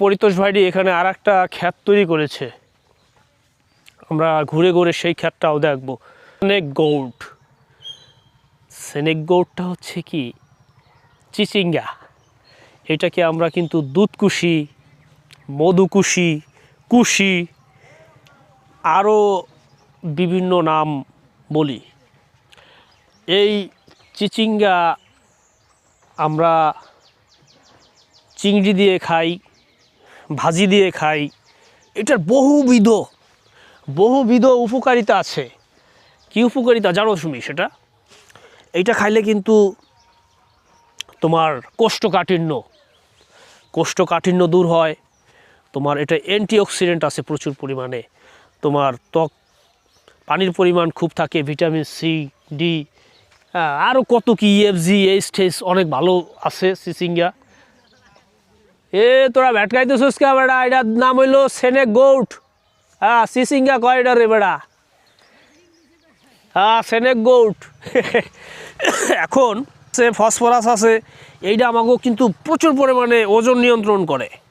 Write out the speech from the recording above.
পরিতোষ ভাইটি এখানে আর একটা ক্ষেত তৈরি করেছে, আমরা ঘুরে ঘুরে সেই ক্ষেতটাও দেখবো। স্নেক গোর্ড, স্নেক গোর্ডটা হচ্ছে কি চিচিঙ্গা। এটাকে আমরা কিন্তু দুধকুশি, মধুকুশি, কুশি আরও বিভিন্ন নাম বলি। এই চিচিঙ্গা আমরা চিংড়ি দিয়ে খাই, ভাজি দিয়ে খাই। এটার বহুবিধ উপকারিতা আছে। কি উপকারিতা জানো তুমি সেটা? এইটা খাইলে কিন্তু তোমার কোষ্ঠকাঠিন্য দূর হয়। তোমার এটা অ্যান্টিঅক্সিডেন্ট আছে প্রচুর পরিমাণে। তোমার পানির পরিমাণ খুব থাকে, ভিটামিন সি, ডি, আরও কত কি EFG, এইচ অনেক ভালো আছে চিচিঙ্গা। তোরা ভেটকাইতেছিস কে বেড়া? এটার নাম হইল স্নেক গোর্ড। চিচিঙ্গা কয় এটা রে বেড়া? Snake gourd. এখন ফসফরাস আছে, এইটা আমাকেও কিন্তু প্রচুর পরিমাণে ওজন নিয়ন্ত্রণ করে।